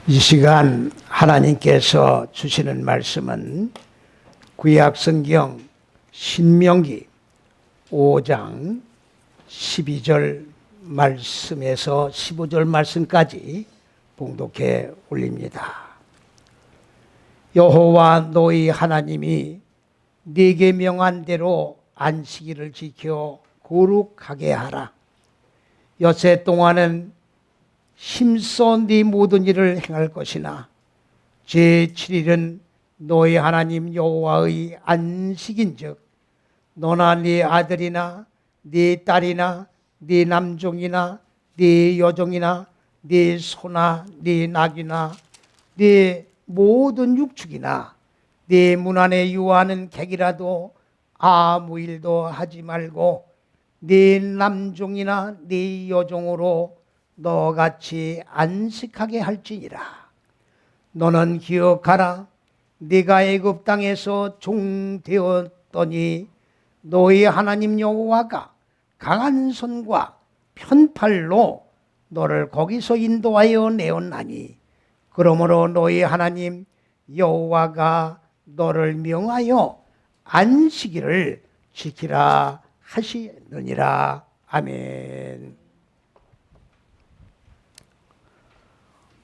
이 시간 하나님께서 주시는 말씀은 구약성경 신명기 5장 12절 말씀에서 15절 말씀까지 봉독해 올립니다. 여호와 너희 하나님이 네게 명한 대로 안식일을 지켜 거룩하게 하라. 엿새 동안은 힘써 네 모든 일을 행할 것이나 제7일은 너희 하나님 여호와의 안식인즉 너나 네 아들이나 네 딸이나 네 남종이나 네 여종이나 네 소나 네 낙이나 네 모든 육축이나 네 문 안에 유하는 객이라도 아무 일도 하지 말고 네 남종이나 네 여종으로 너같이 안식하게 할지니라. 너는 기억하라. 네가 애굽 땅에서 종 되었더니 너희 하나님 여호와가 강한 손과 편팔로 너를 거기서 인도하여 내었나니 그러므로 너희 하나님 여호와가 너를 명하여 안식일을 지키라 하시느니라. 아멘.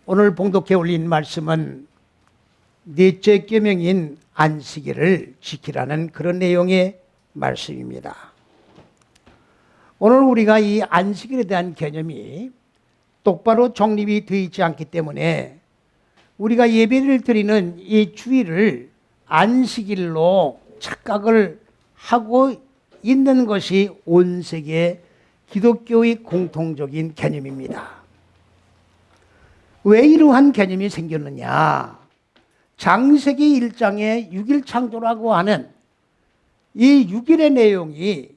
오늘 봉독해 올린 말씀은 넷째 계명인 안식일을 지키라는 그런 내용의 말씀입니다. 오늘 우리가 이 안식일에 대한 개념이 똑바로 정립이 되어 있지 않기 때문에 우리가 예배를 드리는 이 주일을 안식일로 착각을 하고 있는 것이 온 세계 기독교의 공통적인 개념입니다. 왜 이러한 개념이 생겼느냐? 창세기 1장의 6일 창조라고 하는 이 6일의 내용이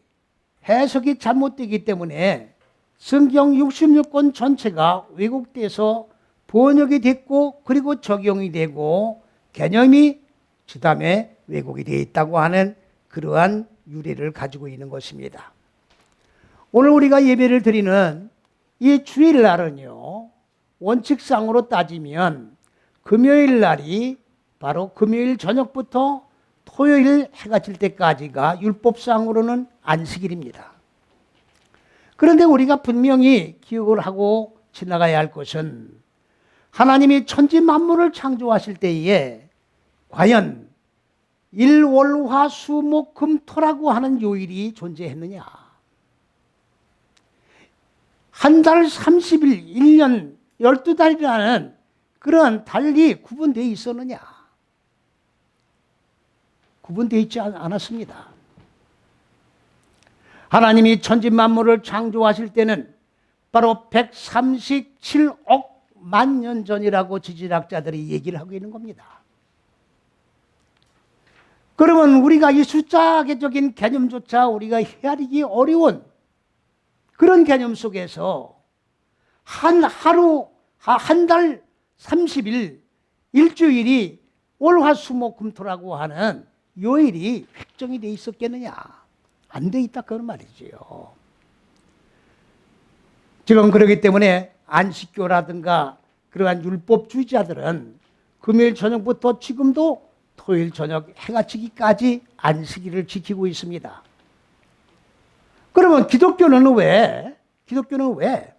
해석이 잘못되기 때문에 성경 66권 전체가 왜곡돼서 번역이 됐고 그리고 적용이 되고 개념이 그 다음에 왜곡이 되어 있다고 하는 그러한 유래를 가지고 있는 것입니다. 오늘 우리가 예배를 드리는 이 주일날은요, 원칙상으로 따지면 금요일 날이 바로 금요일 저녁부터 토요일 해가 질 때까지가 율법상으로는 안식일입니다. 그런데 우리가 분명히 기억을 하고 지나가야 할 것은 하나님이 천지 만물을 창조하실 때에 과연 일, 월, 화, 수, 목, 금, 토라고 하는 요일이 존재했느냐? 한 달 30일, 1년 12달이라는 그런 달이 구분되어 있었느냐? 구분되어 있지 않았습니다. 하나님이 천지 만물을 창조하실 때는 바로 137억 만년 전이라고 지질학자들이 얘기를 하고 있는 겁니다. 그러면 우리가 이 숫자계적인 개념조차 우리가 헤아리기 어려운 그런 개념 속에서 한 달 30일, 일주일이 월화수목금토라고 하는 요일이 획정이 돼 있었겠느냐? 안 돼 있다 그런 말이지요. 지금 그렇기 때문에 안식교라든가 그러한 율법주의자들은 금요일 저녁부터 지금도 토요일 저녁 해가 지기까지 안식일을 지키고 있습니다. 그러면 기독교는 왜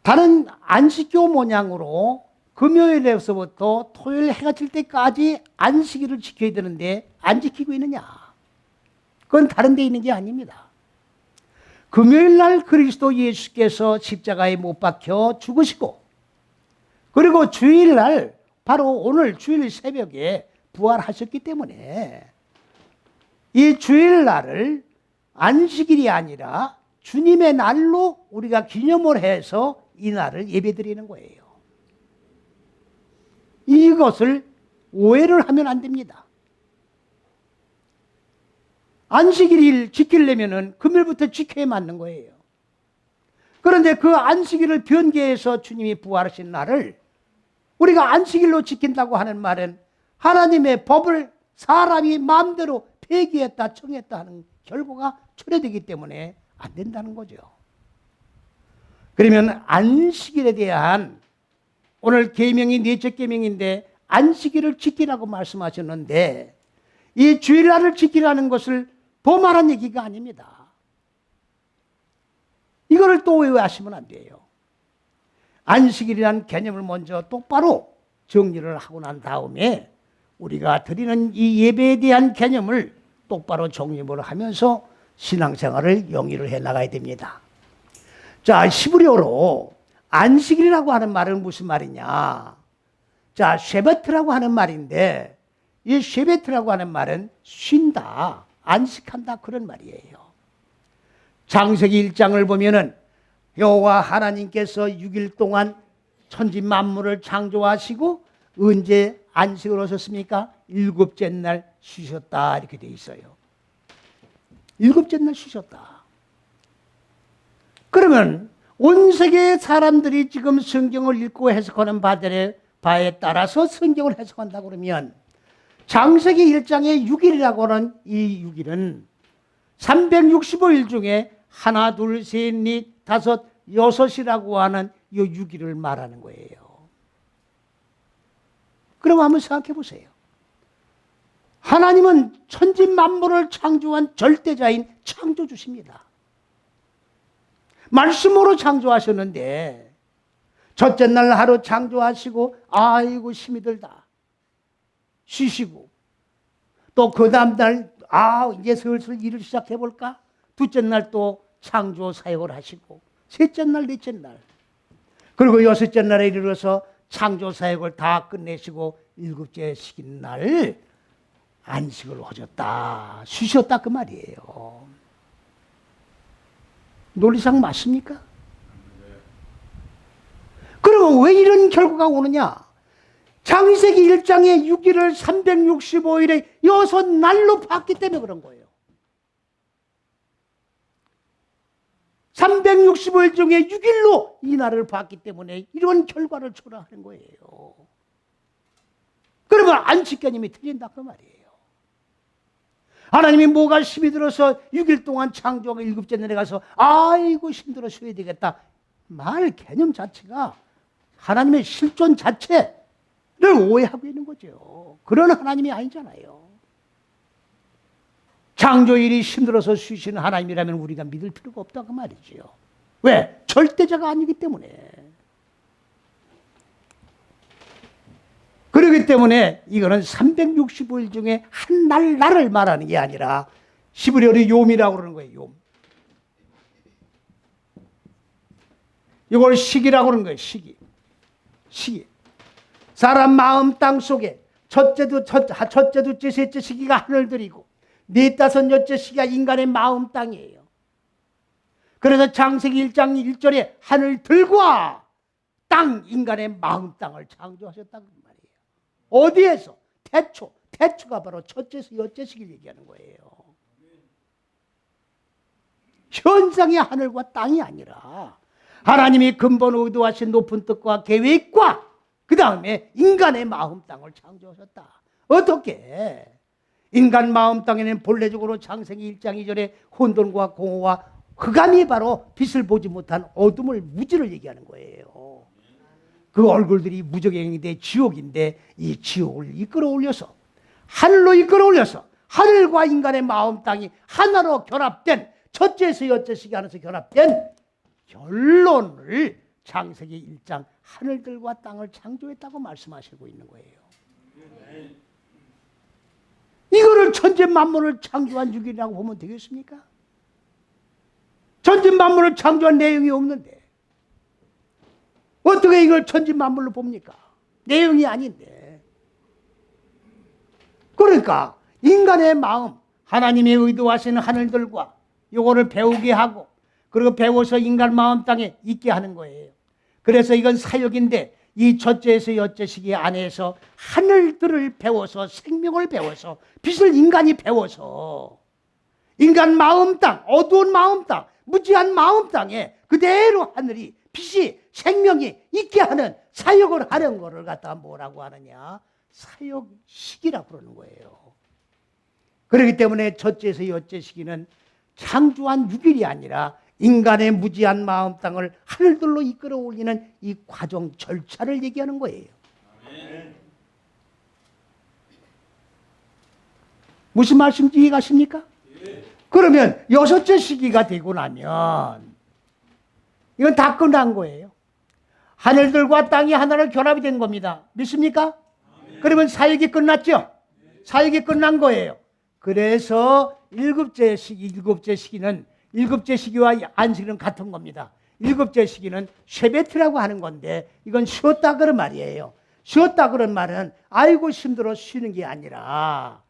다른 안식교 모양으로 금요일에서부터 토요일 해가 질 때까지 안식일을 지켜야 되는데 안 지키고 있느냐? 그건 다른 데 있는 게 아닙니다. 금요일 날 그리스도 예수께서 십자가에 못 박혀 죽으시고 그리고 주일 날 바로 오늘 주일 새벽에 부활하셨기 때문에 이 주일 날을 안식일이 아니라 주님의 날로 우리가 기념을 해서 이 날을 예배드리는 거예요. 이것을 오해를 하면 안 됩니다. 안식일을 지키려면 금요일부터 지켜야 맞는 거예요. 그런데 그 안식일을 변개해서 주님이 부활하신 날을 우리가 안식일로 지킨다고 하는 말은 하나님의 법을 사람이 마음대로 폐기했다 청했다 하는 결과가 초래되기 때문에 안 된다는 거죠. 그러면 안식일에 대한 오늘 계명이 넷째 계명인데 안식일을 지키라고 말씀하셨는데 이 주일날을 지키라는 것을 범하라는 얘기가 아닙니다. 이거를 또 오해하시면 안 돼요. 안식일이라는 개념을 먼저 똑바로 정리를 하고 난 다음에 우리가 드리는 이 예배에 대한 개념을 똑바로 정립을 하면서 신앙생활을 영위를 해 나가야 됩니다. 자, 히브리어로 안식일이라고 하는 말은 무슨 말이냐? 자, 쉐베트라고 하는 말인데 이 쉐베트라고 하는 말은 쉰다, 안식한다 그런 말이에요. 창세기 1장을 보면은 여호와 하나님께서 6일 동안 천지 만물을 창조하시고 언제 안식을 하셨습니까? 일곱째 날 쉬셨다 이렇게 돼 있어요. 일곱째 날 쉬셨다. 그러면 온 세계의 사람들이 지금 성경을 읽고 해석하는 바에 따라서 성경을 해석한다고 그러면 창세기 1장의 6일이라고 하는 이 6일은 365일 중에 하나, 둘, 셋, 넷, 다섯, 여섯이라고 하는 이 6일을 말하는 거예요. 그럼 한번 생각해 보세요. 하나님은 천지 만물을 창조한 절대자인 창조주십니다. 말씀으로 창조하셨는데 첫째 날 하루 창조하시고 아이고 힘이 들다 쉬시고 또 그 다음 날 이제 슬슬 일을 시작해 볼까? 둘째 날 또 창조 사역을 하시고 셋째 날, 넷째 날 그리고 여섯째 날에 이르러서 창조 사역을 다 끝내시고 일곱째 시긴 날 안식을 하셨다, 쉬셨다 그 말이에요. 논리상 맞습니까? 그러면 왜 이런 결과가 오느냐? 창세기 1장의 6일을 365일에 6날로 봤기 때문에 그런 거예요. 365일 중에 6일로 이 날을 봤기 때문에 이런 결과를 초래하는 거예요. 그러면 안식 개념이 틀린다 그 말이에요. 하나님이 뭐가 힘이 들어서 6일 동안 창조하고 일곱째 날에 가서 아이고 힘들어 쉬어야 되겠다 말 개념 자체가 하나님의 실존 자체를 오해하고 있는 거죠. 그런 하나님이 아니잖아요. 창조일이 힘들어서 쉬시는 하나님이라면 우리가 믿을 필요가 없다고 말이죠. 왜? 절대자가 아니기 때문에. 그렇기 때문에 이거는 365일 중에 한 날을 말하는 게 아니라 히브리어로 욤이라고 그러는 거예요. 욤. 이걸 시기라고 그러는 거예요. 시기. 사람 마음 땅 속에 첫째, 둘째, 셋째 시기가 하늘들이고 넷, 다섯, 여째 시기가 인간의 마음 땅이에요. 그래서 창세기 1장 1절에 하늘들과 땅, 인간의 마음 땅을 창조하셨다는 말이에요. 어디에서? 태초가 바로 첫째에서 여째 시기를 얘기하는 거예요. 현상의 하늘과 땅이 아니라 하나님이 근본 의도하신 높은 뜻과 계획과 그 다음에 인간의 마음 땅을 창조하셨다. 어떻게? 인간 마음 땅에는 본래적으로 창세기 1장 2절에 혼돈과 공허와 흑암이 바로 빛을 보지 못한 어둠을 무지를 얘기하는 거예요. 그 얼굴들이 무적행인데 지옥인데 이 지옥을 이끌어올려서 하늘로 이끌어올려서 하늘과 인간의 마음 땅이 하나로 결합된 첫째에서 여째 시기 안에서 결합된 결론을 창세기 1장 하늘들과 땅을 창조했다고 말씀하시고 있는 거예요. 이거를 천지 만물을 창조한 6일이라고 보면 되겠습니까? 천지 만물을 창조한 내용이 없는데 어떻게 이걸 천지 만물로 봅니까? 내용이 아닌데. 그러니까 인간의 마음, 하나님이 의도하시는 하늘들과 이거를 배우게 하고 그리고 배워서 인간 마음 땅에 있게 하는 거예요. 그래서 이건 사역인데 이 첫째에서 여째 시기 안에서 하늘들을 배워서 생명을 배워서 빛을 인간이 배워서 인간 마음 땅, 어두운 마음 땅, 무지한 마음 땅에 그대로 하늘이 빛이 생명이 있게 하는 사역을 하는 거를 갖다가 뭐라고 하느냐? 사역식이라고 그러는 거예요. 그렇기 때문에 첫째에서 여째 시기는 창조한 6일이 아니라 인간의 무지한 마음 땅을 하늘들로 이끌어 올리는 이 과정 절차를 얘기하는 거예요. 무슨 말씀인지 이해가십니까? 그러면 여섯째 시기가 되고 나면 이건 다 끝난 거예요. 하늘들과 땅이 하나로 결합이 된 겁니다. 믿습니까? 그러면 사역이 끝났죠? 사역이 끝난 거예요. 그래서 일곱째 시기는 일곱째 시기와 안식일은 같은 겁니다. 일곱째 시기는 쉐베트라고 하는 건데 이건 쉬었다 그런 말이에요. 쉬었다 그런 말은 아이고 힘들어 쉬는 게 아니라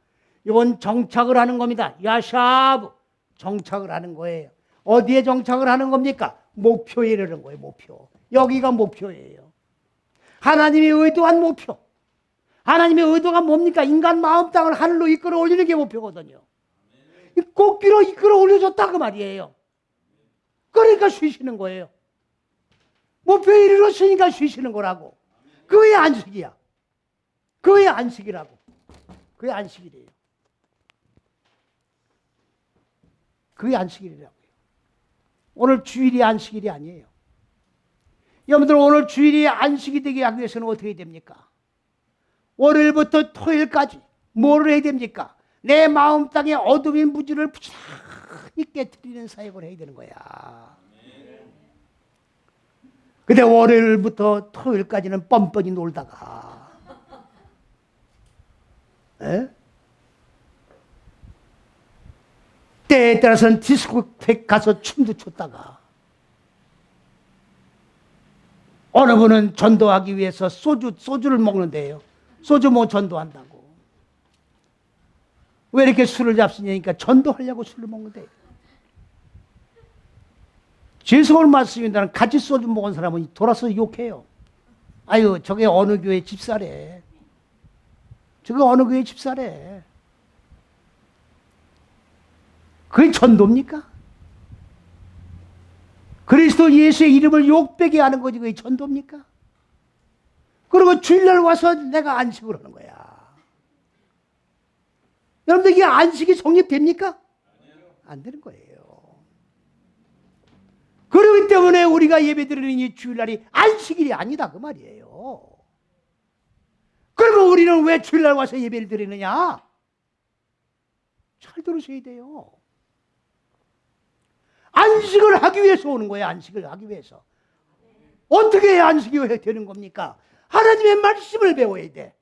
이건 정착을 하는 겁니다. 야샤브 정착을 하는 거예요. 어디에 정착을 하는 겁니까? 목표에 이르는 거예요. 목표. 여기가 목표예요. 하나님이 의도한 목표. 하나님의 의도가 뭡니까? 인간 마음 땅을 하늘로 이끌어 올리는 게 목표거든요. 꽃길로 이끌어 올려줬다 그 말이에요. 그러니까 쉬시는 거예요. 목표에 이르렀으니까 쉬시는 거라고. 그게 안식이야. 그게 안식이라고. 그게 안식이래요. 그게 안식일이라고요. 오늘 주일이 안식일이 아니에요. 여러분들 오늘 주일이 안식이 되게 하기 위해서는 어떻게 해야 됩니까? 월요일부터 토요일까지 뭐를 해야 됩니까? 내 마음 땅에 어둠인 무지를 부지런히 깨트리는 사역을 해야 되는 거야. 근데 월요일부터 토요일까지는 뻔뻔히 놀다가 때에 따라서는 디스코텍 가서 춤도 췄다가 어느 분은 전도하기 위해서 소주를 먹는데요. 소주 뭐 전도한다고. 왜 이렇게 술을 잡수냐니까 전도하려고 술을 먹는데. 죄송한 말씀입니다만 같이 소주 먹은 사람은 돌아서 욕해요. 아유 저게 어느 교회 집사래. 저게 어느 교회 집사래. 그게 전도입니까? 그리스도 예수의 이름을 욕되게 하는 거지 그게 전도입니까? 그리고 주일날 와서 내가 안식을 하는 거야. 여러분들 이게 안식이 성립됩니까? 안 되는 거예요. 그렇기 때문에 우리가 예배드리는 이 주일날이 안식일이 아니다 그 말이에요. 그러면 우리는 왜 주일날 와서 예배를 드리느냐? 잘 들으셔야 돼요. 안식을 하기 위해서 오는 거예요. 안식을 하기 위해서. 어떻게 해야 안식이 되는 겁니까? 하나님의 말씀을 배워야 돼.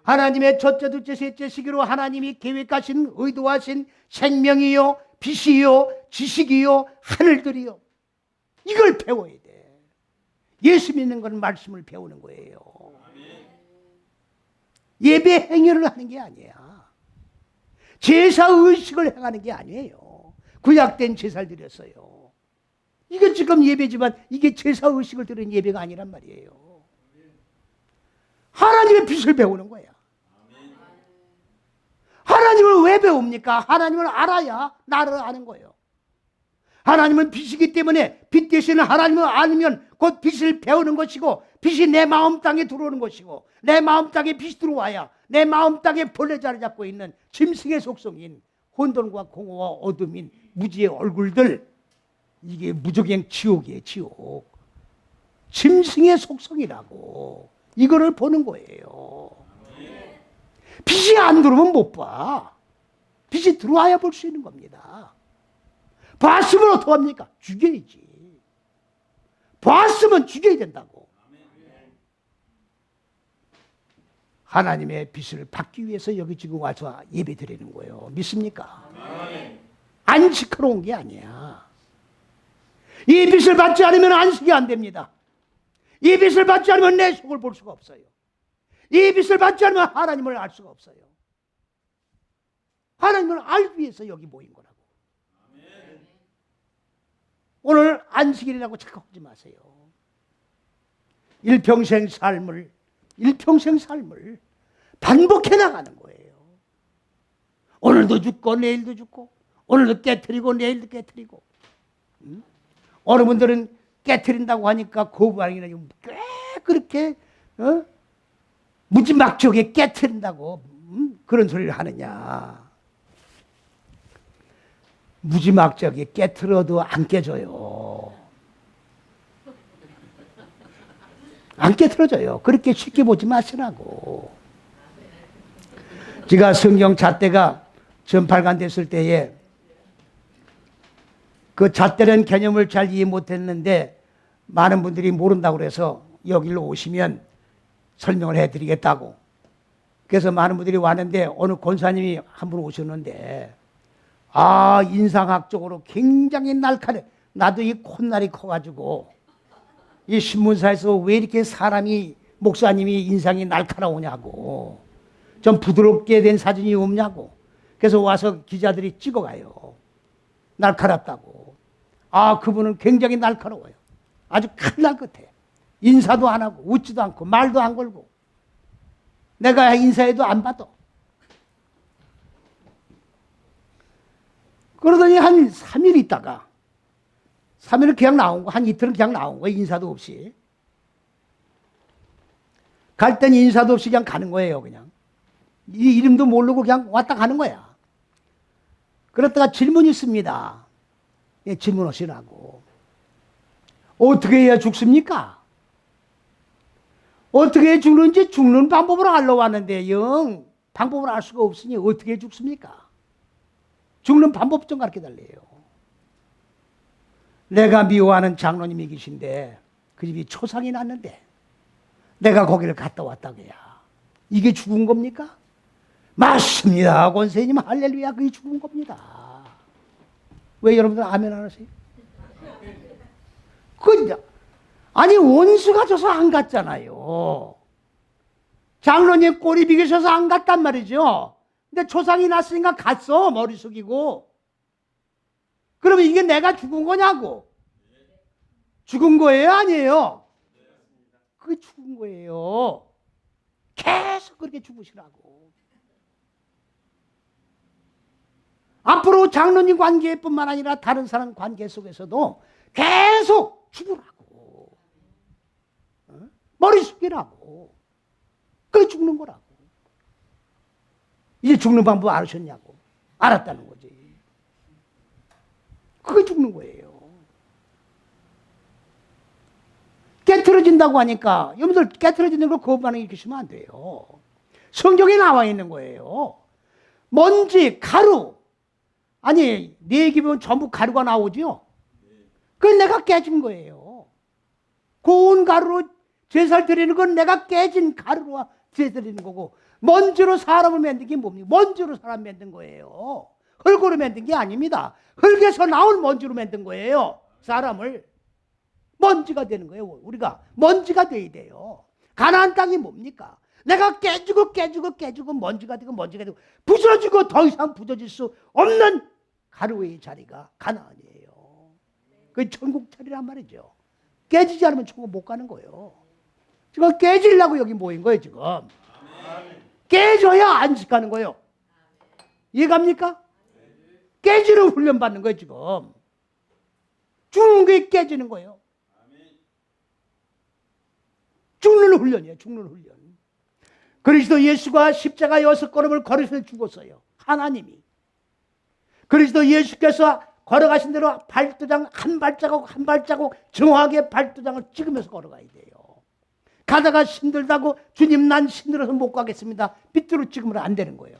하나님의 첫째, 둘째, 셋째 시기로 하나님이 계획하신 의도하신 생명이요 빛이요 지식이요 하늘들이요 이걸 배워야 돼. 예수 믿는 건 말씀을 배우는 거예요. 예배 행위를 하는 게 아니야. 제사 의식을 행하는 게 아니에요. 구약된 제사를 드렸어요. 이게 지금 예배지만 이게 제사 의식을 드리는 예배가 아니란 말이에요. 하나님의 빛을 배우는 거야. 하나님을 왜 배웁니까? 하나님을 알아야 나를 아는 거예요. 하나님은 빛이기 때문에 빛 대신에 하나님을 알면 곧 빛을 배우는 것이고 빛이 내 마음 땅에 들어오는 것이고 내 마음 땅에 빛이 들어와야 내 마음 땅에 본래 자리 잡고 있는 짐승의 속성인 혼돈과 공허와 어둠인 무지의 얼굴들 이게 무적행 지옥이에요. 지옥. 짐승의 속성이라고 이거를 보는 거예요. 빛이 안 들어오면 못 봐. 빛이 들어와야 볼 수 있는 겁니다. 봤으면 어떡합니까? 죽여야지. 봤으면 죽여야 된다고. 하나님의 빛을 받기 위해서 여기 지금 와서 예배 드리는 거예요. 믿습니까? 안식하러 온 게 아니야. 이 빛을 받지 않으면 안식이 안 됩니다. 이 빛을 받지 않으면 내 속을 볼 수가 없어요. 이 빛을 받지 않으면 하나님을 알 수가 없어요. 하나님을 알기 위해서 여기 모인 거라고. 오늘 안식일이라고 착각하지 마세요. 일평생 삶을 반복해 나가는 거예요. 오늘도 죽고 내일도 죽고 오늘도 깨트리고 내일도 깨트리고. 어느 분들은 깨트린다고 하니까 거부하기는 꽤 그렇게 무지막지하게 깨트린다고 그런 소리를 하느냐. 무지막지하게 깨트려도 안 깨져요. 안 깨트려져요. 그렇게 쉽게 보지 마시라고. 제가 성경 잣대가 처음 발간됐을 때에 그 잣대라는 개념을 잘 이해 못했는데 많은 분들이 모른다고 그래서 여기로 오시면 설명을 해드리겠다고. 그래서 많은 분들이 왔는데 어느 권사님이 한 분 오셨는데 인상학적으로 굉장히 날카로워. 나도 이 콧날이 커가지고 이 신문사에서 왜 이렇게 목사님이 인상이 날카로우냐고, 좀 부드럽게 된 사진이 없냐고. 그래서 와서 기자들이 찍어가요. 날카롭다고. 그분은 굉장히 날카로워요. 아주 칼날 같아. 인사도 안 하고 웃지도 않고 말도 안 걸고, 내가 인사해도 안 받아. 그러더니 한 3일 있다가, 3일은 그냥 나온 거, 한 이틀은 그냥 나온 거예요. 인사도 없이. 갈 땐 인사도 없이 그냥 가는 거예요. 그냥 이 이름도 모르고 그냥 왔다 가는 거야. 그러다가 질문이 있습니다. 예, 질문하시라고. 어떻게 해야 죽습니까? 어떻게 해야 죽는지 죽는 방법을 알러 왔는데 영 방법을 알 수가 없으니 어떻게 해 죽습니까? 죽는 방법 좀 가르쳐달래요. 내가 미워하는 장로님이 계신데 그 집이 초상이 났는데 내가 거기를 갔다 왔다고야. 이게 죽은 겁니까? 맞습니다. 권사님 할렐루야, 그게 죽은 겁니다. 왜 여러분들 아멘 안 하세요? 아니 원수가 져서 안 갔잖아요. 장로님 꼬리 비기셔서 안 갔단 말이죠. 근데 초상이 났으니까 갔어, 머리 숙이고. 그러면 이게 내가 죽은 거냐고. 죽은 거예요, 아니에요? 그게 죽은 거예요. 계속 그렇게 죽으시라고. 앞으로 장로님 관계뿐만 아니라 다른 사람 관계 속에서도 계속 죽으라고. 머리 숙이라고. 그게 죽는 거라고. 이제 죽는 방법 알으셨냐고. 알았다는 거지. 그게 죽는 거예요. 깨트려진다고 하니까 여러분들 깨트려지는 걸 거부반응 일으키시면 안 돼요. 성경에 나와 있는 거예요. 먼지, 가루. 아니 내 입에 보면 전부 가루가 나오죠. 그건 내가 깨진 거예요. 고운 가루로 제사를 드리는 건 내가 깨진 가루로 제사 드리는 거고, 먼지로 사람을 만든 게 뭡니까? 먼지로 사람 만든 거예요. 흙으로 만든 게 아닙니다. 흙에서 나온 먼지로 만든 거예요. 사람을. 먼지가 되는 거예요. 우리가 먼지가 돼야 돼요. 가나안 땅이 뭡니까? 내가 깨지고 먼지가 되고 부서지고 더 이상 부서질 수 없는 가루의 자리가 가나안이에요. 그게 천국 자리란 말이죠. 깨지지 않으면 천국 못 가는 거예요. 지금 깨지려고 여기 모인 거예요. 지금 깨져야 안식하는 거예요. 이해갑니까? 깨지는 훈련 받는 거예요. 지금 죽는 게 깨지는 거예요. 죽는 훈련이에요. 죽는 훈련. 그리스도 예수가 십자가 6걸음을 걸으셔서 죽었어요. 하나님이. 그리스도 예수께서 걸어가신 대로 발도장 한 발자국 한 발자국 정확하게 발도장을 찍으면서 걸어가야 돼요. 가다가 힘들다고 주님 난 힘들어서 못 가겠습니다. 삐뚤어 찍으면 안 되는 거예요.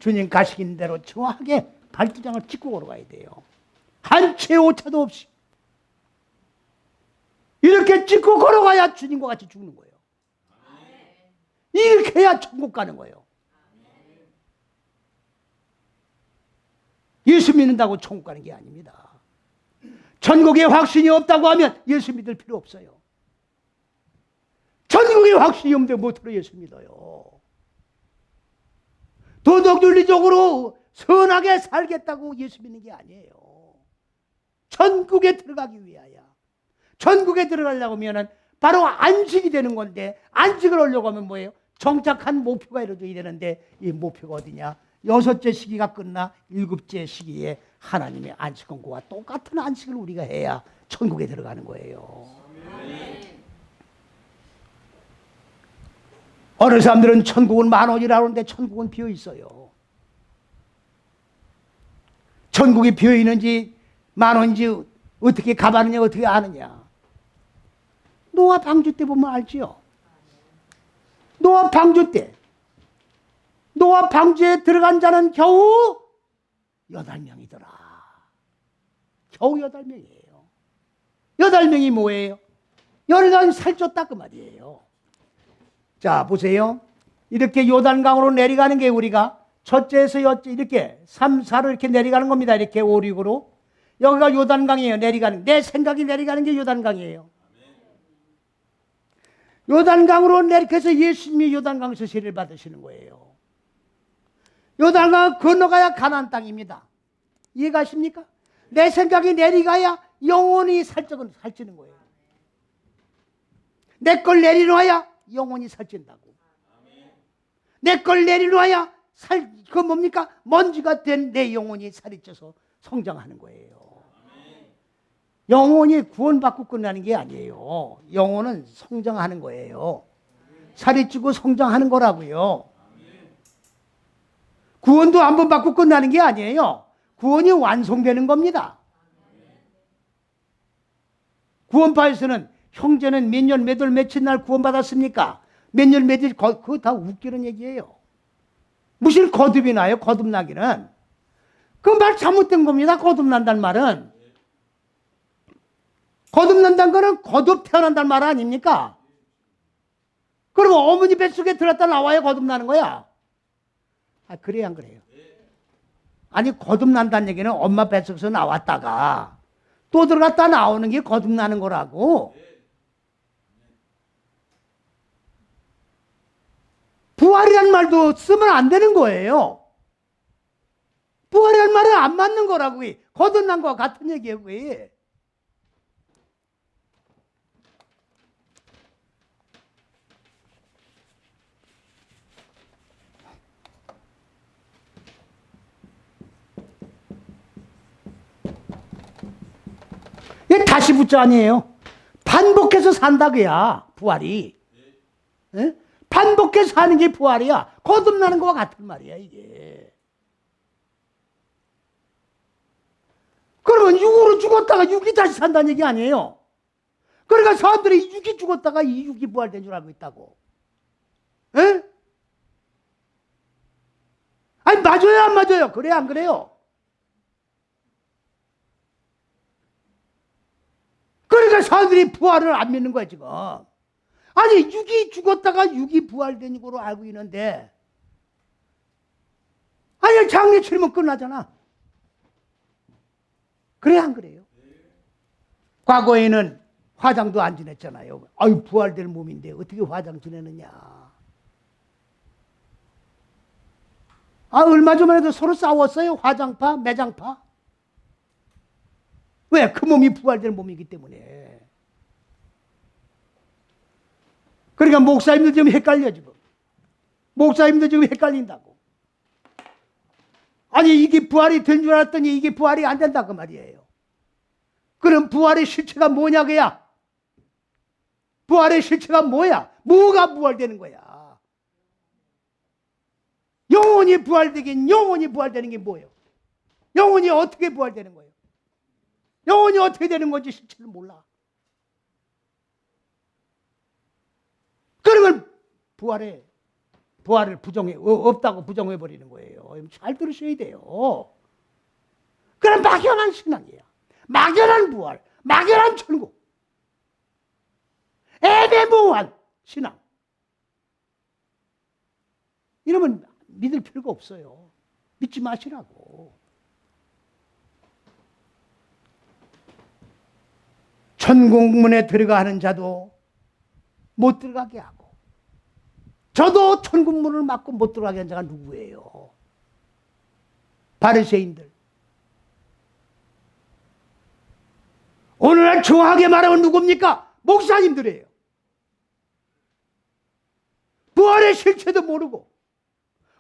주님 가시는 대로 정확하게 발도장을 찍고 걸어가야 돼요. 한 채 오차도 없이. 이렇게 찍고 걸어가야 주님과 같이 죽는 거예요. 이렇게 해야 천국 가는 거예요. 예수 믿는다고 천국 가는 게 아닙니다. 천국에 확신이 없다고 하면 예수 믿을 필요 없어요. 천국에 확신이 없는데 못으로 예수 믿어요. 도덕윤리적으로 선하게 살겠다고 예수 믿는 게 아니에요. 천국에 들어가기 위하여. 천국에 들어가려고 하면 바로 안식이 되는 건데, 안식을 하려고 하면 뭐예요? 정착한 목표가 이루어져야 되는데, 이 목표가 어디냐? 6째 시기가 끝나 7째 시기에 하나님의 안식권과 똑같은 안식을 우리가 해야 천국에 들어가는 거예요. 어느 사람들은 천국은 만원이라고 하는데 천국은 비어 있어요. 천국이 비어있는지 만원인지 어떻게 가봤느냐 어떻게 아느냐. 노아 방주 때 보면 알지요. 노아 방주 때 노아 방주에 들어간 자는 겨우 8명이더라. 겨우 8명이에요. 8명이 뭐예요? 열간 살쪘다 그 말이에요. 자 보세요. 이렇게 요단강으로 내려가는 게 우리가 첫째에서 여째 이렇게 3, 4로 이렇게 내려가는 겁니다. 이렇게 5, 6으로. 여기가 요단강이에요. 내려가는. 내 생각이 내려가는 게 요단강이에요. 요단강으로 내려가서 예수님이 요단강에서 세례를 받으시는 거예요. 요단강 건너가야 가나안 땅입니다. 이해가십니까? 내 생각이 내려가야 영혼이 살찌는 거예요. 내 걸 내려놔야 영혼이 살찐다고. 내 걸 내려놔야 그 뭡니까? 먼지가 된 내 영혼이 살이 쪄서 성장하는 거예요. 영혼이 구원받고 끝나는 게 아니에요. 영혼은 성장하는 거예요. 살이 찌고 성장하는 거라고요. 구원도 한 번 받고 끝나는 게 아니에요. 구원이 완성되는 겁니다. 구원파에서는 형제는 몇 년, 몇 월, 며칠 날 구원받았습니까? 몇 년, 며칠, 그거 다 웃기는 얘기예요. 무슨 거듭이 나요? 거듭나기는. 그 말 잘못된 겁니다. 거듭난다는 말은. 거듭난다는 거는 거듭 태어난다는 말 아닙니까? 그러면 어머니 뱃속에 들었다 나와야 거듭나는 거야. 아, 그래야 안 그래요? 아니, 거듭난다는 얘기는 엄마 뱃속에서 나왔다가 또 들어갔다 나오는 게 거듭나는 거라고. 부활이라는 말도 쓰면 안 되는 거예요. 부활이라는 말은 안 맞는 거라고. 거듭난 거와 같은 얘기예요. 그게. 이게 다시 붙자 아니에요. 반복해서 산다고야 부활이. 예? 반복해서 사는 게 부활이야. 거듭나는 거와 같은 말이야 이게. 그러면 육으로 죽었다가 육이 다시 산다는 얘기 아니에요. 그러니까 사람들이 육이 죽었다가 이 육이 부활된 줄 알고 있다고. 에? 아니 맞아요 안 맞아요? 그래 안 그래요? 그러니까 사람들이 부활을 안 믿는 거야 지금. 아니 육이 죽었다가 육이 부활된 거로 알고 있는데 아니 장례 치르면 끝나잖아. 그래 안 그래요? 과거에는 화장도 안 지냈잖아요. 아유 부활될 몸인데 어떻게 화장 지내느냐. 아 얼마 전에도 서로 싸웠어요. 화장파 매장파. 왜? 그 몸이 부활될 몸이기 때문에. 그러니까 목사님도 지금 헷갈려 지금. 목사님도 지금 헷갈린다고. 아니 이게 부활이 된 줄 알았더니 이게 부활이 안 된다 그 말이에요. 그럼 부활의 실체가 뭐냐고야? 부활의 실체가 뭐야? 뭐가 부활되는 거야? 영혼이 부활되긴 영혼이 부활되는 게 뭐예요? 영혼이 어떻게 부활되는 거예요? 영혼이 어떻게 되는 건지 실체를 몰라. 그러면 부활을 없다고 부정해 버리는 거예요. 잘 들으셔야 돼요. 그럼 막연한 신앙이에요. 막연한 부활, 막연한 천국, 애매모호한 신앙. 이러면 믿을 필요가 없어요. 믿지 마시라고. 천국문에 들어가는 자도 못 들어가게 하고 저도 천국문을 막고 못 들어가게 한 자가 누구예요? 바리새인들. 오늘날 정확하게 말하면 누굽니까? 목사님들이에요. 부활의 실체도 모르고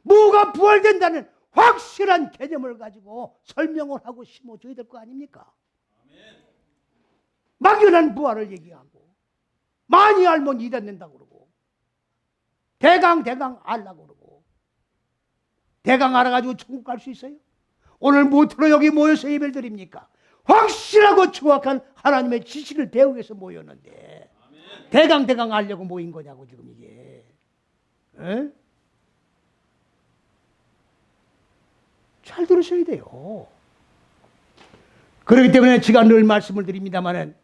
뭐가 부활된다는 확실한 개념을 가지고 설명을 하고 심어줘야 될 거 아닙니까? 막연한 부활을 얘기하고 많이 알면 이래 된다고 그러고 대강 알라고 그러고 대강 알아가지고 천국 갈 수 있어요? 오늘 무엇으로 여기 모여서 예배를 드립니까? 확실하고 정확한 하나님의 지시를 배우기 위해서 모였는데 대강 알려고 모인 거냐고 지금 이게. 에? 잘 들으셔야 돼요. 그렇기 때문에 제가 늘 말씀을 드립니다마는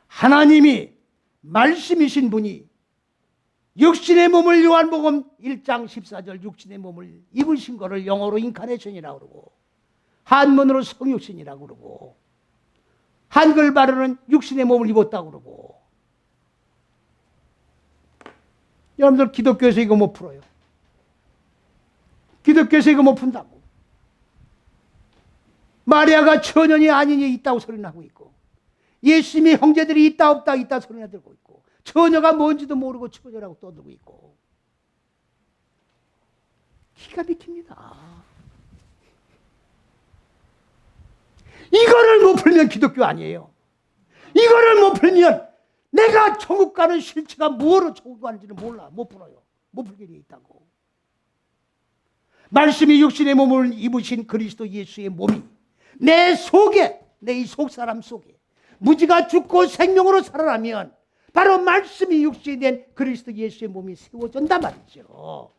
하나님이 말씀이신 분이 육신의 몸을 요한복음 1장 14절 육신의 몸을 입으신 것을 영어로 인카네이션이라고 그러고 한문으로 성육신이라고 그러고 한글 발음은 육신의 몸을 입었다고 그러고. 여러분들 기독교에서 이거 못 풀어요. 기독교에서 이거 못 푼다고. 마리아가 처녀니 아니니 있다고 소리나고 있고 예수님의 형제들이 있다 없다 있다 소리나 들고 있고 처녀가 뭔지도 모르고 처녀라고 떠들고 있고. 기가 막힙니다. 이거를 못 풀면 기독교 아니에요. 이거를 못 풀면 내가 천국 가는 실체가 무엇으로 천국 가는지는 몰라. 못 풀어요. 못 풀게 돼 있다고. 말씀이 육신의 몸을 입으신 그리스도 예수의 몸이 내 속에, 내 이 속사람 속에 무지가 죽고 생명으로 살아나면 바로 말씀이 육신이 된 그리스도 예수의 몸이 세워진단 말이죠.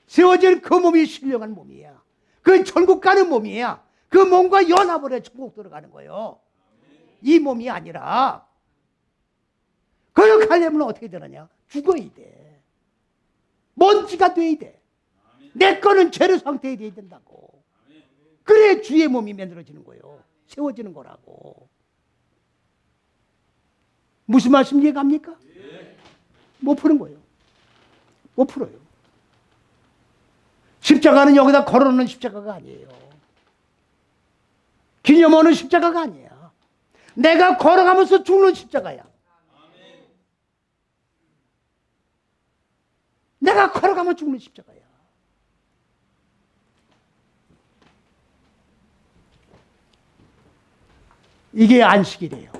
세워진 그 몸이 신령한 몸이야. 그 천국 가는 몸이야. 그 몸과 연합을 해 천국 들어가는 거예요. 이 몸이 아니라 거역하려면 어떻게 되느냐? 죽어야 돼. 먼지가 돼야 돼. 내 거는 죄로 상태에 돼야 된다고. 그래 주의 몸이 만들어지는 거예요. 세워지는 거라고. 무슨 말씀 이해갑니까? 못 푸는 거예요. 못 풀어요. 십자가는 여기다 걸어놓는 십자가가 아니에요. 기념하는 십자가가 아니야. 내가 걸어가면서 죽는 십자가야. 내가 걸어가면 죽는 십자가야. 이게 안식일이에요.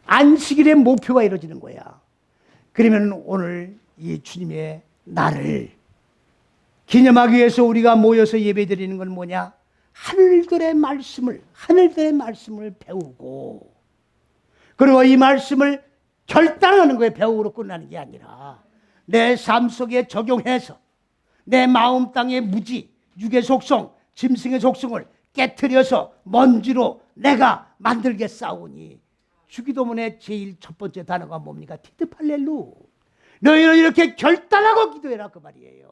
안식일의 목표가 이루어지는 거야. 그러면 오늘 이 주님의 날을 기념하기 위해서 우리가 모여서 예배드리는 건 뭐냐? 하늘들의 말씀을 배우고 그리고 이 말씀을 결단하는 거에 배우로 끝나는 게 아니라 내 삶 속에 적용해서 내 마음 땅의 무지, 육의 속성, 짐승의 속성을 깨트려서 먼지로 내가 만들겠사오니. 주기도문의 제일 첫 번째 단어가 뭡니까? 티드팔렐루. 너희는 이렇게 결단하고 기도해라 그 말이에요.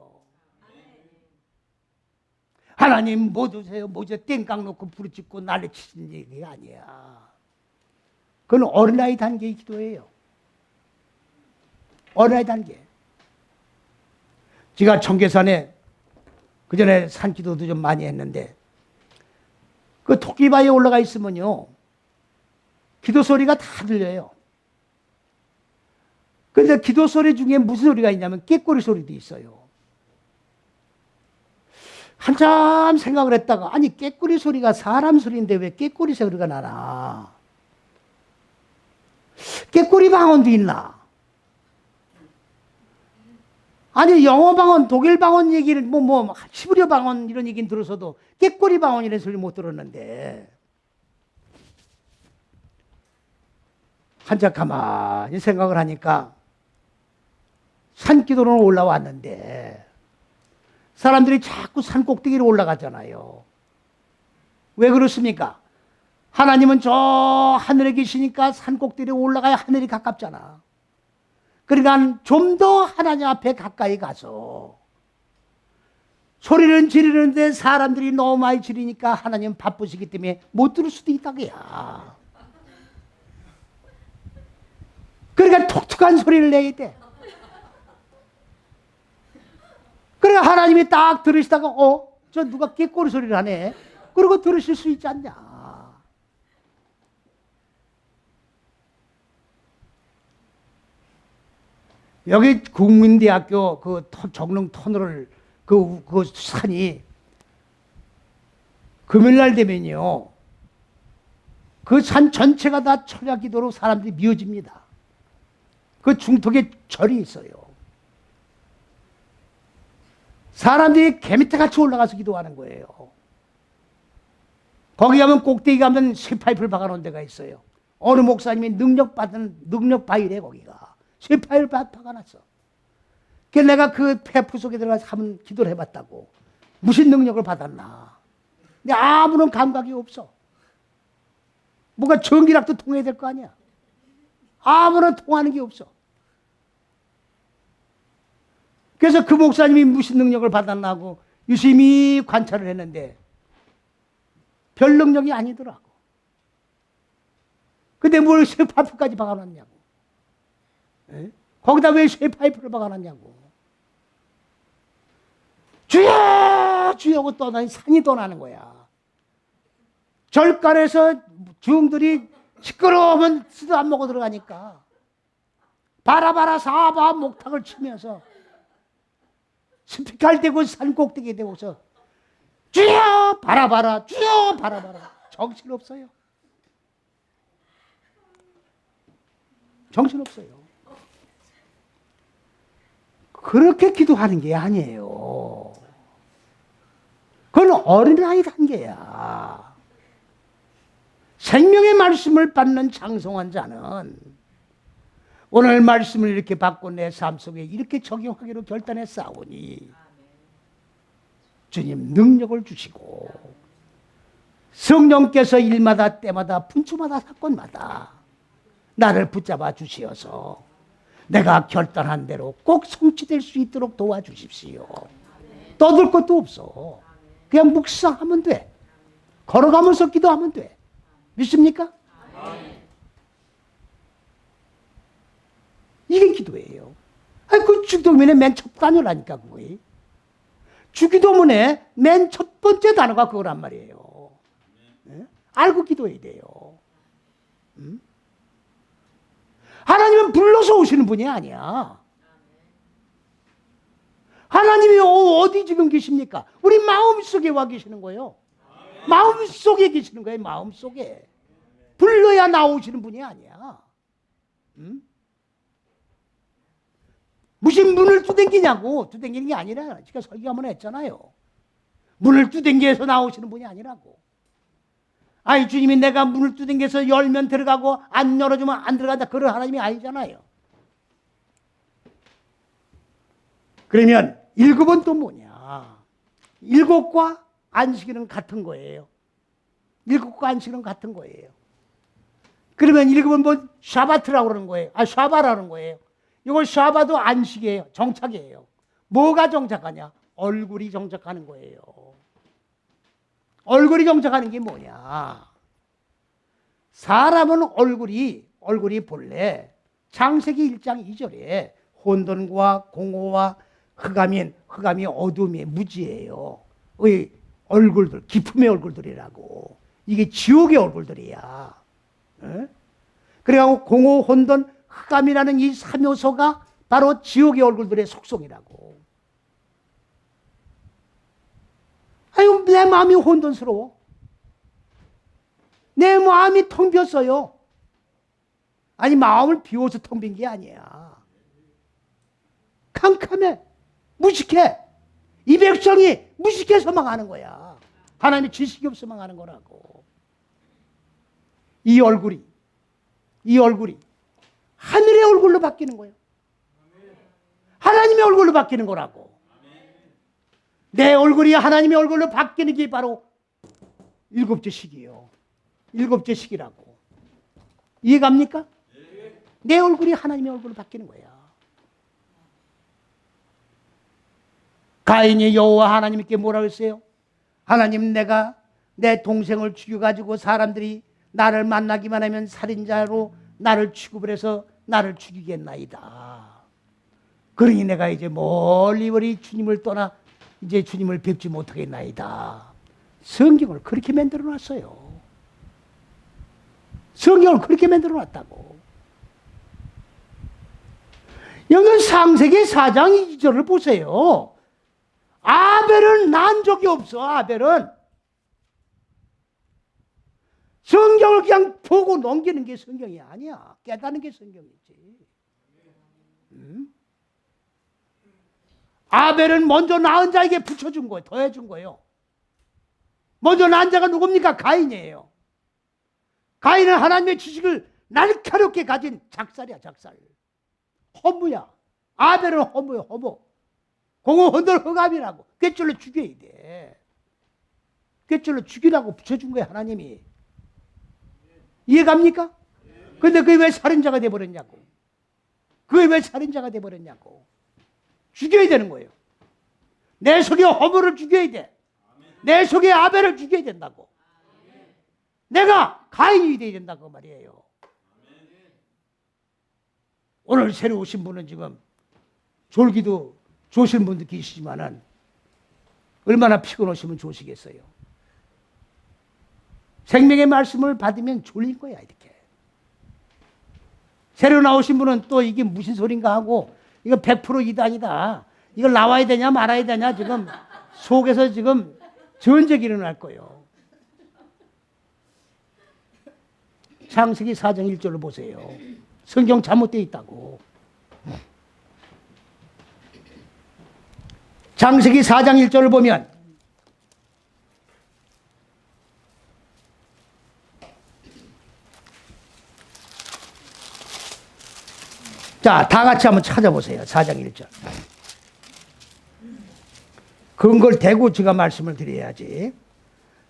하나님 뭐 주세요? 뭐죠? 땡깡 놓고 부르짖고 난리치는 얘기가 아니야. 그건 어린아이 단계의 기도예요. 어린아이 단계. 제가 청계산에 그전에 산기도도 좀 많이 했는데 그 토끼바위에 올라가 있으면요 기도 소리가 다 들려요. 그런데 기도 소리 중에 무슨 소리가 있냐면 꾀꼬리 소리도 있어요. 한참 생각을 했다가 아니 꾀꼬리 소리가 사람 소리인데 왜 꾀꼬리 소리가 나나. 꾀꼬리 방언도 있나. 아니 영어 방언, 독일 방언 얘기를 히브리어 방언 이런 얘기는 들어서도 꾀꼬리 방언이라는 소리 못 들었는데 한참 가만히 생각을 하니까 산기도로는 올라왔는데 사람들이 자꾸 산 꼭대기로 올라가잖아요. 왜 그렇습니까? 하나님은 저 하늘에 계시니까 산 꼭대기로 올라가야 하늘이 가깝잖아. 그러니까 좀 더 하나님 앞에 가까이 가서 소리를 지르는데 사람들이 너무 많이 지르니까 하나님 바쁘시기 때문에 못 들을 수도 있다고야. 그러니까 톡톡한 소리를 내야 돼. 그러니까 하나님이 딱 들으시다가 저 누가 꾀꼬리 소리를 하네. 그러고 들으실 수 있지 않냐. 여기 국민대학교 그 정릉 터널을 그 산이 금요일날 되면요 그 산 전체가 다 철야기도로 사람들이 미어집니다. 그 중턱에 절이 있어요. 사람들이 개 밑에 같이 올라가서 기도하는 거예요. 거기 가면 꼭대기 가면 쇠파이프를 박아놓은 데가 있어요. 어느 목사님이 능력 바위래 거기가. 쇠파이프를 박아놨어. 그래서 내가 그 페프 속에 들어가서 한번 기도를 해봤다고. 무슨 능력을 받았나. 근데 아무런 감각이 없어. 뭔가 전기락도 통해야 될 거 아니야. 아무런 통하는 게 없어. 그래서 그 목사님이 무슨 능력을 받았나고 유심히 관찰을 했는데 별 능력이 아니더라고. 근데 뭘 쇠파이프까지 박아놨냐고. 에? 거기다 왜 쇠파이프를 박아놨냐고. 주여 주여고 떠나니 산이 떠나는 거야. 절간에서 중들이 시끄러우면 쓰도 안 먹어 들어가니까 바라바라 사바 목탁을 치면서 스피커를 대고 산 꼭대기에 대고서 주여 바라바라 주여 바라바라. 정신없어요. 정신없어요. 그렇게 기도하는 게 아니에요. 그건 어린아이 단계야. 생명의 말씀을 받는 장성한 자는 오늘 말씀을 이렇게 받고 내 삶 속에 이렇게 적용하기로 결단했사오니 주님 능력을 주시고 성령께서 일마다 때마다 분초마다 사건마다 나를 붙잡아 주시어서 내가 결단한 대로 꼭 성취될 수 있도록 도와주십시오. 떠들 것도 없어. 그냥 묵상하면 돼. 걸어가면서 기도하면 돼. 믿습니까? 이게 기도예요. 그 주기도문의 맨 첫 단어라니까 그거예요. 주기도문의 맨 첫 번째 단어가 그거란 말이에요. 네? 알고 기도해야 돼요. 하나님은 불러서 오시는 분이 아니야. 하나님이 어디 지금 계십니까? 우리 마음속에 와 계시는 거예요. 마음속에 계시는 거예요. 마음속에. 불러야 나오시는 분이 아니야. 무슨 문을 두댕기냐고. 두댕기는 게 아니라 제가 설교 한번 했잖아요. 문을 두댕겨서 나오시는 분이 아니라고. 아니 주님이 내가 문을 두댕겨서 열면 들어가고 안 열어주면 안 들어간다. 그런 하나님이 아니잖아요. 그러면 일곱은 또 뭐냐. 일곱과 안식일은 같은 거예요. 일곱과 안식일은 같은 거예요. 그러면 일곱은 뭐 샤바트라고 그러는 거예요. 샤바라는 거예요. 이거 샤바도 안식이에요. 정착이에요. 뭐가 정착하냐? 얼굴이 정착하는 거예요. 얼굴이 정착하는 게 뭐냐? 사람은 얼굴이 본래 창세기 1장 2절에 혼돈과 공허와 흑암이 어둠의 무지예요. 의 얼굴들, 기품의 얼굴들이라고. 이게 지옥의 얼굴들이야. 그래갖고 공허, 혼돈, 흑암이라는 이 3요소가 바로 지옥의 얼굴들의 속성이라고. 아유, 내 마음이 혼돈스러워. 내 마음이 텅 비었어요. 아니, 마음을 비워서 텅 빈 게 아니야. 캄캄해. 무식해. 이 백성이 무식해서 망하는 거야. 하나님의 지식이 없어 망하는 거라고. 이 얼굴이 하늘의 얼굴로 바뀌는 거예요. 하나님의 얼굴로 바뀌는 거라고. 내 얼굴이 하나님의 얼굴로 바뀌는 게 바로 일곱째 식이에요. 일곱째 식이라고. 이해갑니까? 내 얼굴이 하나님의 얼굴로 바뀌는 거야. 가인이 여호와 하나님께 뭐라고 했어요? 하나님, 내가 내 동생을 죽여가지고 사람들이 나를 만나기만 하면 살인자로 나를 취급을 해서 나를 죽이겠나이다. 그러니 내가 이제 멀리 주님을 떠나 이제 주님을 뵙지 못하겠나이다. 성경을 그렇게 만들어 놨어요. 성경을 그렇게 만들어 놨다고. 여기 창세기 4장 2절을 보세요. 아벨은 난 적이 없어. 아벨은 성경을 그냥 보고 넘기는 게 성경이 아니야. 깨닫는 게 성경이지. 아벨은 먼저 낳은 자에게 붙여준 거예요. 더해준 거예요. 먼저 난 자가 누굽니까? 가인이에요. 가인은 하나님의 지식을 날카롭게 가진 작살이야, 작살. 허무야. 아벨은 허무야, 허무. 공허 헌들 흑암이라고. 꿰줄로 죽여야 돼. 꿰줄로 죽이라고 붙여준 거야, 하나님이. 이해갑니까? 근데 그게 왜 살인자가 돼버렸냐고. 그게 왜 살인자가 돼버렸냐고. 죽여야 되는 거예요. 내 속에 허무를 죽여야 돼. 내 속에 아벨을 죽여야 된다고. 내가 가인이 돼야 된다고 말이에요. 오늘 새로 오신 분은 지금 졸기도 좋으신 분도 계시지만은 얼마나 피곤하시면 좋으시겠어요. 생명의 말씀을 받으면 졸린 거야, 이렇게. 새로 나오신 분은 또 이게 무슨 소린가 하고 이거 100% 이단이다. 이걸 나와야 되냐 말아야 되냐 지금 속에서 지금 전쟁이 일어날 거예요. 창세기 4장 1절을 보세요. 성경 잘못되어 있다고. 창세기 4장 1절을 보면 자, 다 같이 한번 찾아보세요. 4장 1절. 근거를 대고 제가 말씀을 드려야지.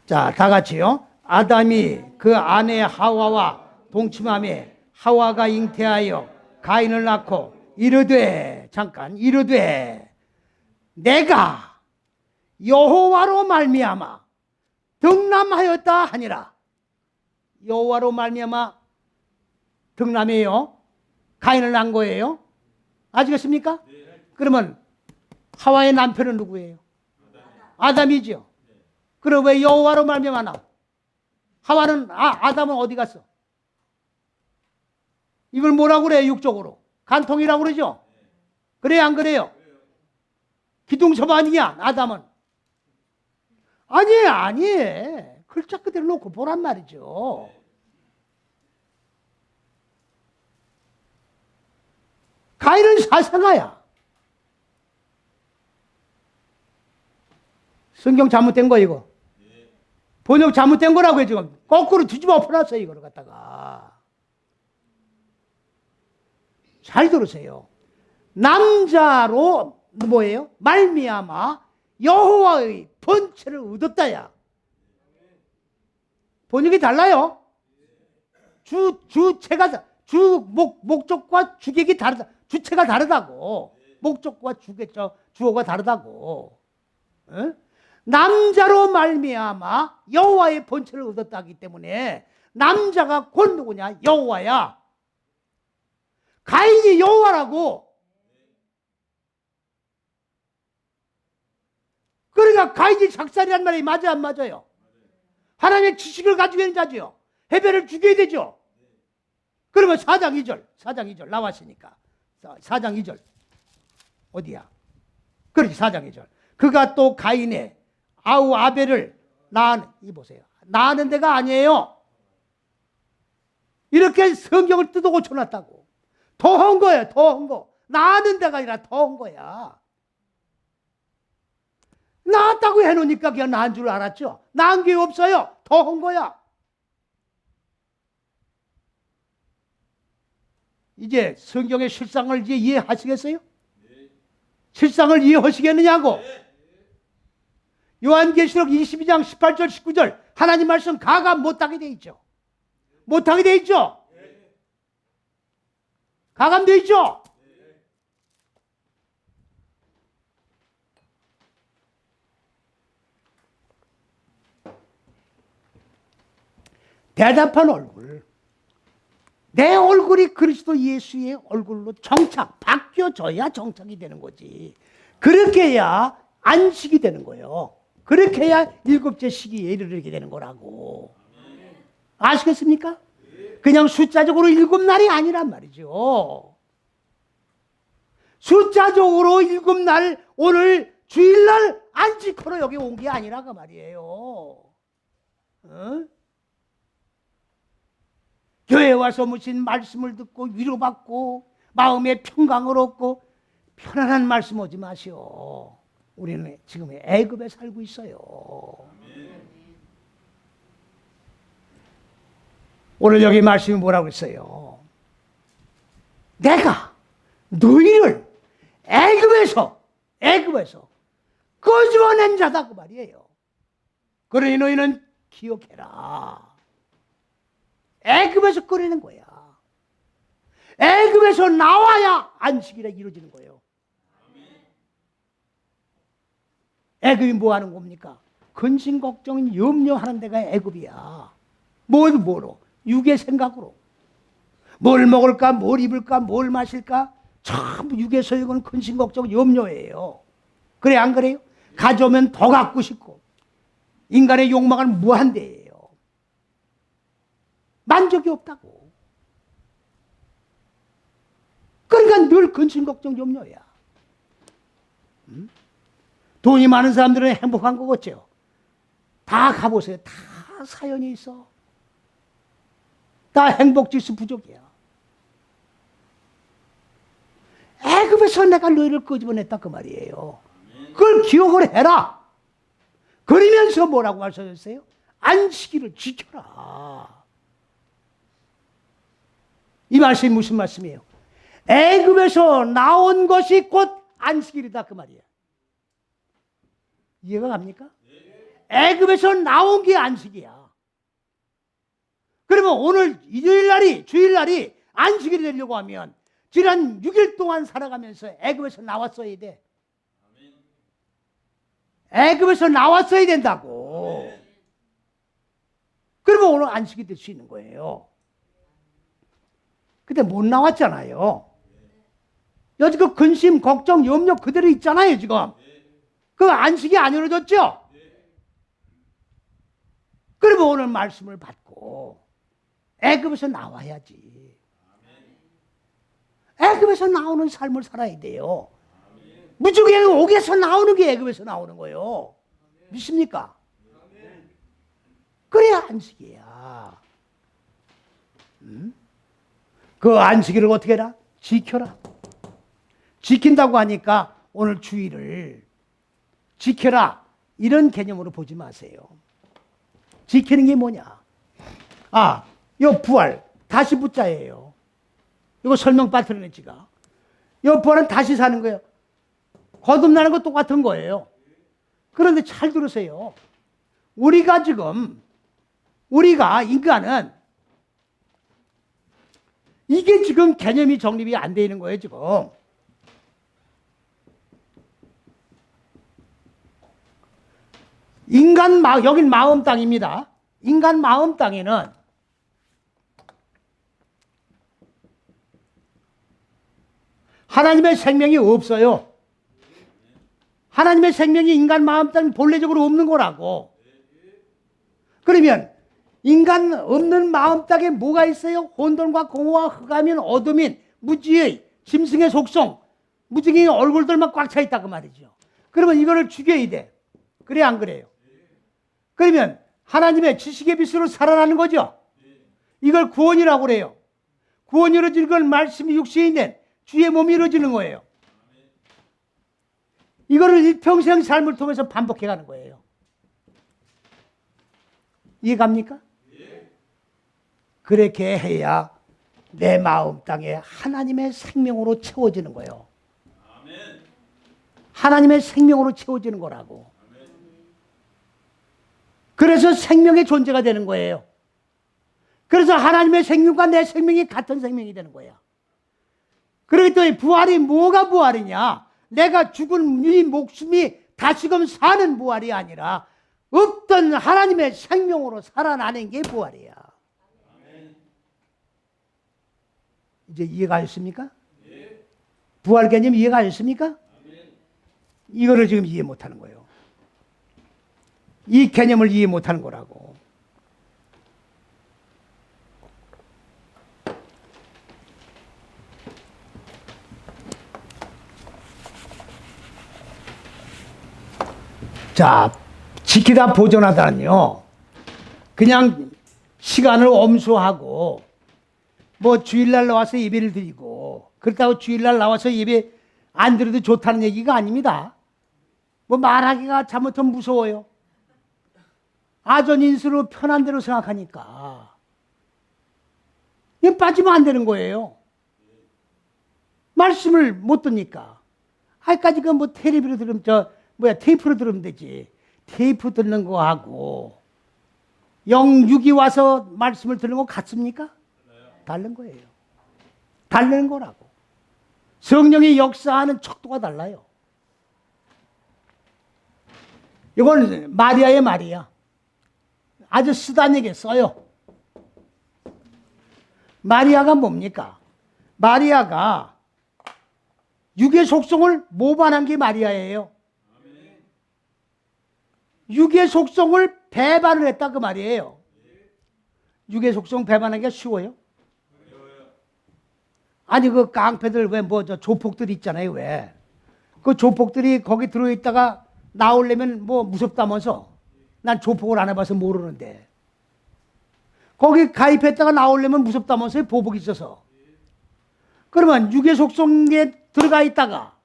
자, 다 같이요. 아담이 그 아내 하와와 동침함에 하와가 잉태하여 가인을 낳고 이르되, 잠깐, 이르되 내가 여호와로 말미암아 득남하였다 하니라. 여호와로 말미암아 득남이에요. 가인을 낳은 거예요. 아시겠습니까? 그러면 하와의 남편은 누구예요? 아담이죠. 그럼 왜 여호와로 말미암아? 하와는 아담은 어디 갔어? 이걸 뭐라고 그래요? 육적으로 간통이라고 그러죠. 그래요, 안 그래요? 기둥섬 아니냐? 아담은 아니 글자 그대로 놓고 보란 말이죠. 가인은 사생아야. 성경 잘못된 거 이거. 번역 잘못된 거라고요 지금. 거꾸로 뒤집어 엎어놨어요 이거를 갖다가. 잘 들으세요. 남자로 뭐예요? 말미암아 여호와의 번체를 얻었다야. 번역이 달라요. 주체가 목적과 주객이 다르다. 주체가 다르다고. 목적과 주어가 다르다고. 에? 남자로 말미암아 여호와의 번체를 얻었다기 때문에 남자가 곧 누구냐? 여호와야. 가인이 여호와라고. 그러니까 가인이 작살이란 말이 맞아 안 맞아요? 하나님의 지식을 가지고 있는 자죠. 헤벨을 죽여야 되죠. 그러면 4장 2절 나왔으니까 4장 2절 어디야? 그렇지 4장 2절. 그가 또 가인의 아우 아벨을 이 보세요. 낳는 데가 아니에요. 이렇게 성경을 뜯어 고쳐놨다고. 더한 거예요. 더한 거. 낳는 데가 아니라 더한 거야. 낳았다고 해놓으니까 그냥 낳은 줄 알았죠. 낳은 게 없어요. 더한 거야. 이제 성경의 실상을 이제 이해하시겠어요? 네. 실상을 이해하시겠느냐고? 네. 요한계시록 22장 18절 19절 하나님 말씀 가감 못하게 돼 있죠. 못하게 돼 있죠. 네. 가감돼 있죠. 네. 대답한 얼굴. 내 얼굴이 그리스도 예수의 얼굴로 바뀌어져야 정착이 되는 거지. 그렇게 해야 안식이 되는 거예요. 그렇게 해야 일곱째 시기에 이르게 되는 거라고. 아시겠습니까? 그냥 숫자적으로 7날이 아니란 말이죠. 숫자적으로 7날, 오늘 주일날 안식하러 여기 온 게 아니라고 말이에요. 어? 교회에 와서 무슨 말씀을 듣고 위로받고 마음의 평강을 얻고 편안한 말씀 오지 마시오. 우리는 지금 애굽에 살고 있어요. 오늘 여기 말씀이 뭐라고 했어요? 내가 너희를 애굽에서 끄집어낸 자다 그 말이에요. 그러니 너희는 기억해라. 애굽에서 꺼내는 거야. 애굽에서 나와야 안식일이 이루어지는 거예요. 애굽이 뭐 하는 겁니까? 근심 걱정 염려하는 데가 애굽이야. 뭐로? 육의 생각으로. 뭘 먹을까, 뭘 입을까, 뭘 마실까? 전부 육의 소욕은 근심 걱정 염려예요. 그래 안 그래요? 가져오면 더 갖고 싶고 인간의 욕망은 무한대예요. 만족이 없다고. 그러니까 늘 근심 걱정 염려야. 돈이 많은 사람들은 행복한 거겠죠. 다 가보세요. 다 사연이 있어. 다 행복지수 부족이야. 애굽에서 내가 너희를 끄집어냈다 그 말이에요. 그걸 기억을 해라. 그러면서 뭐라고 하셨어요? 안식일을 지켜라. 이 말씀이 무슨 말씀이에요? 애굽에서 나온 것이 곧 안식일이다 그 말이에요. 이해가 갑니까? 애굽에서 나온 게 안식이야. 그러면 오늘 일요일날이 주일날이 안식일이 되려고 하면 지난 6일 동안 살아가면서 애굽에서 나왔어야 돼. 애굽에서 나왔어야 된다고. 그러면 오늘 안식이 될 수 있는 거예요. 근데 못 나왔잖아요. 여지 그 근심, 걱정, 염려 그대로 있잖아요 지금. 그 안식이 안 이루어졌죠? 그러면 오늘 말씀을 받고 애굽에서 나와야지. 애굽에서 나오는 삶을 살아야 돼요. 무조건 옥에서 나오는 게 애굽에서 나오는 거예요. 믿습니까? 그래야 안식이야. 그 안식일을 어떻게 해라? 지켜라. 지킨다고 하니까 오늘 주일을 지켜라 이런 개념으로 보지 마세요. 지키는 게 뭐냐? 요 부활 다시 붙자예요. 이거 설명 빠뜨리네 지가. 요 부활은 다시 사는 거예요. 거듭나는 거 똑같은 거예요. 그런데 잘 들으세요. 우리가 인간은 이게 지금 개념이 정립이 안 돼 있는 거예요 지금. 여긴 마음 땅입니다. 인간 마음 땅에는 하나님의 생명이 없어요. 하나님의 생명이 인간 마음 땅 본래적으로 없는 거라고. 그러면 인간 없는 마음 땅에 뭐가 있어요? 혼돈과 공허와 흑암인 어둠인 무지의 짐승의 속성, 무지의 얼굴들만 꽉 차 있다 그 말이죠. 그러면 이거를 죽여야 돼. 그래 안 그래요? 그러면 하나님의 지식의 빛으로 살아나는 거죠. 이걸 구원이라고 그래요. 구원이 이루어지는 건 말씀이 육신이 된 주의 몸이 이루어지는 거예요. 이거를 일평생 삶을 통해서 반복해가는 거예요. 이해갑니까? 그렇게 해야 내 마음 땅에 하나님의 생명으로 채워지는 거예요. 하나님의 생명으로 채워지는 거라고. 그래서 생명의 존재가 되는 거예요. 그래서 하나님의 생명과 내 생명이 같은 생명이 되는 거야. 그렇기 때문에 부활이 뭐가 부활이냐? 내가 죽은 이 목숨이 다시금 사는 부활이 아니라 없던 하나님의 생명으로 살아나는 게 부활이야. 이제 이해가 됐습니까? 부활 개념 이해가 됐습니까? 이거를 지금 이해 못하는 거예요. 이 개념을 이해 못하는 거라고. 자, 지키다 보존하다는요, 그냥 시간을 엄수하고 뭐 주일날 나와서 예배를 드리고 그렇다고 주일날 나와서 예배 안 드려도 좋다는 얘기가 아닙니다. 뭐 말하기가 잘못하면 무서워요. 아전인수로 편한 대로 생각하니까. 이건 빠지면 안 되는 거예요. 말씀을 못 듣니까. 아직까지 그 뭐 테레비로 들으면 테이프로 들으면 되지. 테이프 듣는 거하고 062 와서 말씀을 듣는 거 같습니까? 다른 거예요. 다른 거라고. 성령이 역사하는 척도가 달라요. 이건 마리아의 말이야. 아주 쓰다니게 써요. 마리아가 뭡니까? 마리아가 육의 속성을 모반한 게 마리아예요. 육의 속성을 배반을 했다 그 말이에요. 육의 속성 배반하기가 쉬워요? 아니 그 깡패들 왜 조폭들 있잖아요. 왜? 그 조폭들이 거기 들어있다가 나오려면 뭐 무섭다면서. 난 조폭을 안 해봐서 모르는데. 거기 가입했다가 나오려면 무섭다면서요. 보복이 있어서. 그러면 육의 속성에 들어가 있다가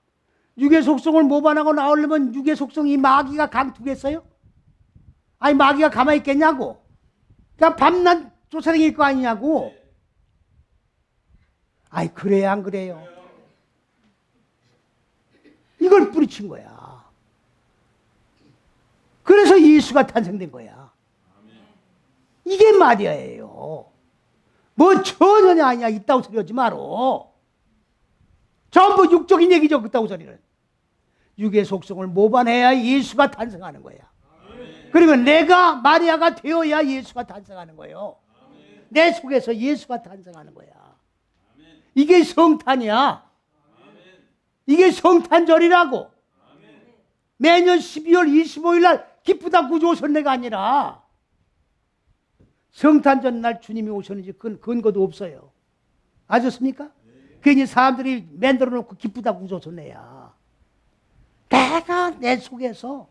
육의 속성을 모반하고 나오려면 육의 속성이 마귀가 강투겠어요? 아니 마귀가 가만히 있겠냐고. 그냥 밤낮 쫓아다닐 거 아니냐고. 아이 그래야 안 그래요? 이걸 뿌리친 거야. 그래서 예수가 탄생된 거야. 이게 마리아예요. 뭐 전혀 아니야. 있다고 소리 하지 마로. 전부 육적인 얘기죠. 그따구 소리는. 육의 속성을 모반해야 예수가 탄생하는 거야. 그러면 내가 마리아가 되어야 예수가 탄생하는 거예요. 내 속에서 예수가 탄생하는 거야. 이게 성탄이야. 이게 성탄절이라고. 매년 12월 25일 날 기쁘다 구주 오셨네가 아니라 성탄절 날 주님이 오셨는지 근거도 없어요. 아셨습니까? 괜히 사람들이 만들어 놓고 기쁘다 구주 오셨네야. 내가 내 속에서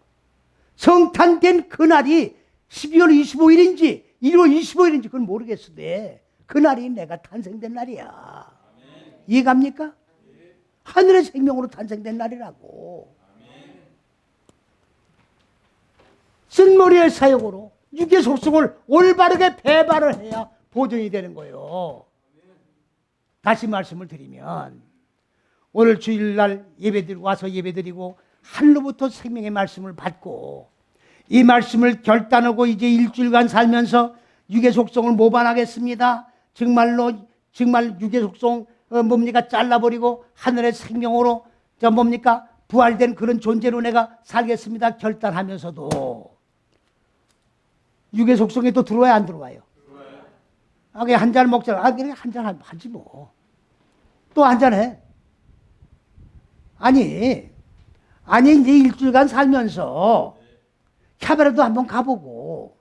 성탄된 그날이 12월 25일인지 1월 25일인지 그건 모르겠는데 그날이 내가 탄생된 날이야. 이해갑니까? 하늘의 생명으로 탄생된 날이라고. 쓴머리의 사역으로 육의 속성을 올바르게 배반을 해야 보존이 되는 거예요. 다시 말씀을 드리면 오늘 주일날 와서 예배드리고 하늘로부터 생명의 말씀을 받고 이 말씀을 결단하고 이제 일주일간 살면서 육의 속성을 모반하겠습니다. 정말 육의 속성 뭡니까 잘라버리고 하늘의 생명으로 부활된 그런 존재로 내가 살겠습니다. 결단하면서도 육의 속성에 또 들어와야 안 들어와요? 아, 그냥 한 잔 먹자. 아, 그냥 한 잔 하지 뭐. 또 한 잔 해. 아니 이제 일주일간 살면서 캐바레도 한번 가보고.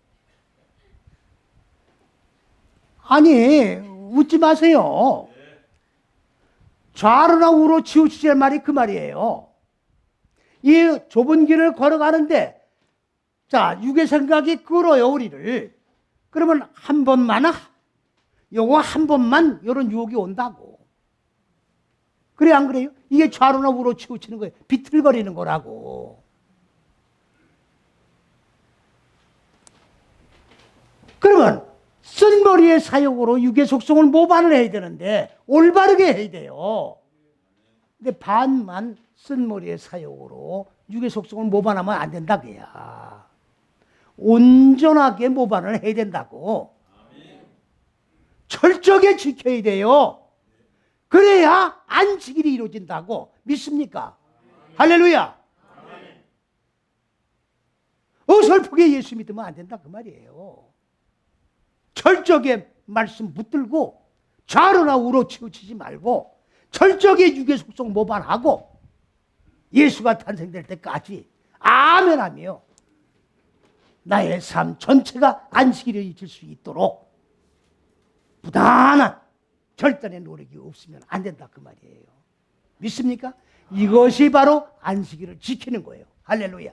아니 웃지 마세요. 좌로나 우로 치우치란 말이 그 말이에요. 이 좁은 길을 걸어가는데 자 육의 생각이 끌어요 우리를. 그러면 한 번만 이런 유혹이 온다고. 그래 안 그래요? 이게 좌로나 우로 치우치는 거예요. 비틀거리는 거라고. 그러면 쓴머리의 사역으로 육의 속성을 모반을 해야 되는데 올바르게 해야 돼요. 근데 반만 쓴머리의 사역으로 육의 속성을 모반하면 안 된다 그야. 온전하게 모반을 해야 된다고. 철저하게 지켜야 돼요. 그래야 안식일이 이루어진다고. 믿습니까? 할렐루야. 어설프게 예수 믿으면 안 된다 그 말이에요. 철저하게 말씀 붙들고 좌로나 우로 치우치지 말고 철저하게 육의 속성 모반하고 예수가 탄생될 때까지 아멘하며 나의 삶 전체가 안식일에 이칠 수 있도록 부단한 결단의 노력이 없으면 안 된다 그 말이에요. 믿습니까? 이것이 바로 안식일을 지키는 거예요. 할렐루야.